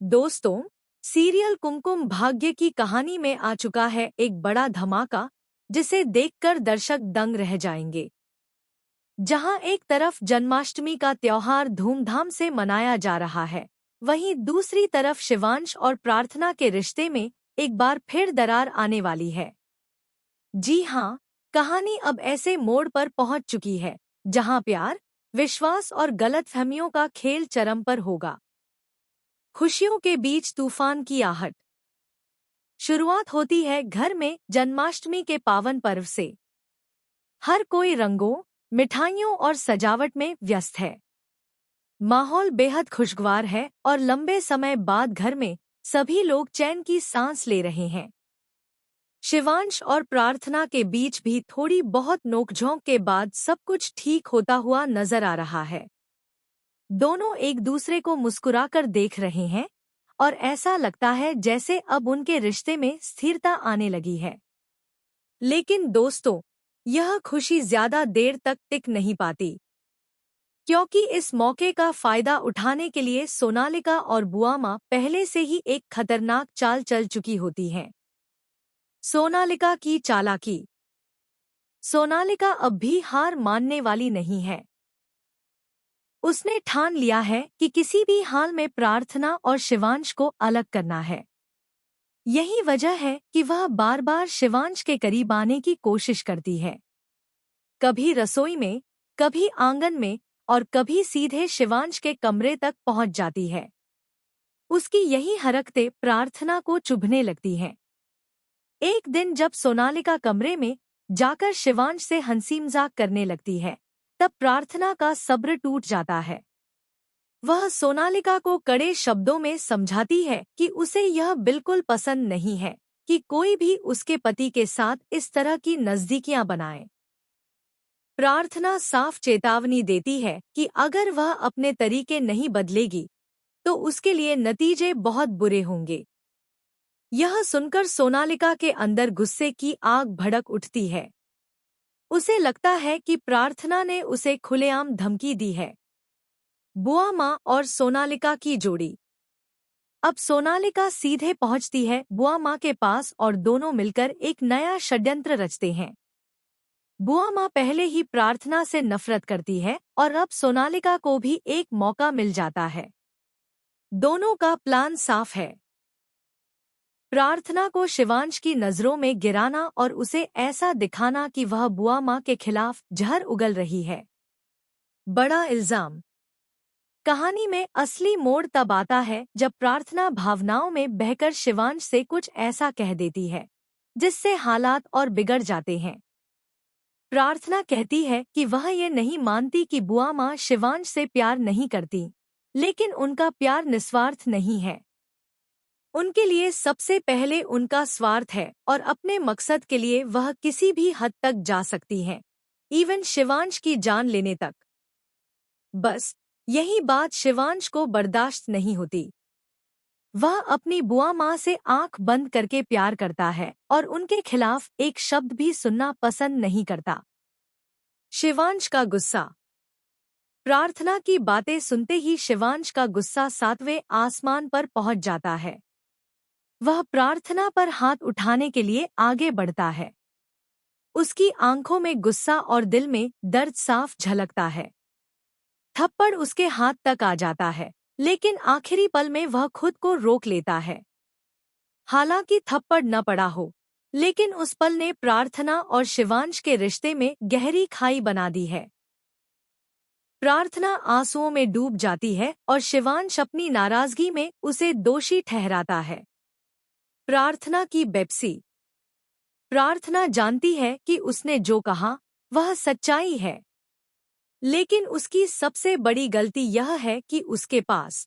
दोस्तों, सीरियल कुमकुम भाग्य की कहानी में आ चुका है एक बड़ा धमाका, जिसे देखकर दर्शक दंग रह जाएंगे। जहां एक तरफ जन्माष्टमी का त्योहार धूमधाम से मनाया जा रहा है, वहीं दूसरी तरफ शिवांश और प्रार्थना के रिश्ते में एक बार फिर दरार आने वाली है। जी हाँ, कहानी अब ऐसे मोड़ पर पहुंच चुकी है, जहां प्यार, विश्वास और गलतफहमियों का खेल चरम पर होगा। खुशियों के बीच तूफान की आहट। शुरुआत होती है घर में जन्माष्टमी के पावन पर्व से। हर कोई रंगों, मिठाइयों और सजावट में व्यस्त है। माहौल बेहद खुशगवार है और लंबे समय बाद घर में सभी लोग चैन की सांस ले रहे हैं। शिवांश और प्रार्थना के बीच भी थोड़ी बहुत नोकझोंक के बाद सब कुछ ठीक होता हुआ नजर आ रहा है। दोनों एक दूसरे को मुस्कुराकर देख रहे हैं और ऐसा लगता है जैसे अब उनके रिश्ते में स्थिरता आने लगी है। लेकिन दोस्तों, यह खुशी ज्यादा देर तक टिक नहीं पाती, क्योंकि इस मौके का फायदा उठाने के लिए सोनालिका और बुआ माँ पहले से ही एक खतरनाक चाल चल चुकी होती हैं। सोनालिका की चालाकी। सोनालिका अब भी हार मानने वाली नहीं है। उसने ठान लिया है कि किसी भी हाल में प्रार्थना और शिवांश को अलग करना है। यही वजह है कि वह बार बार शिवांश के करीब आने की कोशिश करती है। कभी रसोई में, कभी आंगन में और कभी सीधे शिवांश के कमरे तक पहुंच जाती है। उसकी यही हरकतें प्रार्थना को चुभने लगती हैं। एक दिन जब सोनालिका कमरे में जाकर शिवांश से हंसी मजाक करने लगती है, तब प्रार्थना का सब्र टूट जाता है। वह सोनालिका को कड़े शब्दों में समझाती है कि उसे यह बिल्कुल पसंद नहीं है कि कोई भी उसके पति के साथ इस तरह की नजदीकियां बनाए। प्रार्थना साफ चेतावनी देती है कि अगर वह अपने तरीके नहीं बदलेगी तो उसके लिए नतीजे बहुत बुरे होंगे। यह सुनकर सोनालिका के अंदर गुस्से की आग भड़क उठती है। उसे लगता है कि प्रार्थना ने उसे खुलेआम धमकी दी है। बुआ माँ और सोनालिका की जोड़ी। अब सोनालिका सीधे पहुंचती है बुआ माँ के पास और दोनों मिलकर एक नया षड्यंत्र रचते हैं। बुआ माँ पहले ही प्रार्थना से नफरत करती है और अब सोनालिका को भी एक मौका मिल जाता है। दोनों का प्लान साफ है। प्रार्थना को शिवांश की नजरों में गिराना और उसे ऐसा दिखाना कि वह बुआ माँ के खिलाफ जहर उगल रही है। बड़ा इल्जाम। कहानी में असली मोड़ तब आता है जब प्रार्थना भावनाओं में बहकर शिवांश से कुछ ऐसा कह देती है जिससे हालात और बिगड़ जाते हैं। प्रार्थना कहती है कि वह ये नहीं मानती कि बुआ माँ शिवांश से प्यार नहीं करती, लेकिन उनका प्यार निस्वार्थ नहीं है। उनके लिए सबसे पहले उनका स्वार्थ है और अपने मकसद के लिए वह किसी भी हद तक जा सकती हैं, इवन शिवांश की जान लेने तक। बस यही बात शिवांश को बर्दाश्त नहीं होती। वह अपनी बुआ माँ से आंख बंद करके प्यार करता है और उनके खिलाफ एक शब्द भी सुनना पसंद नहीं करता। शिवांश का गुस्सा। प्रार्थना की बातें सुनते ही शिवांश का गुस्सा 7वें आसमान पर पहुंच जाता है। वह प्रार्थना पर हाथ उठाने के लिए आगे बढ़ता है। उसकी आंखों में गुस्सा और दिल में दर्द साफ झलकता है। थप्पड़ उसके हाथ तक आ जाता है, लेकिन आखिरी पल में वह खुद को रोक लेता है। हालांकि थप्पड़ न पड़ा हो, लेकिन उस पल ने प्रार्थना और शिवांश के रिश्ते में गहरी खाई बना दी है। प्रार्थना आंसुओं में डूब जाती है और शिवांश अपनी नाराजगी में उसे दोषी ठहराता है। प्रार्थना की बेपसी। प्रार्थना जानती है कि उसने जो कहा वह सच्चाई है, लेकिन उसकी सबसे बड़ी गलती यह है कि उसके पास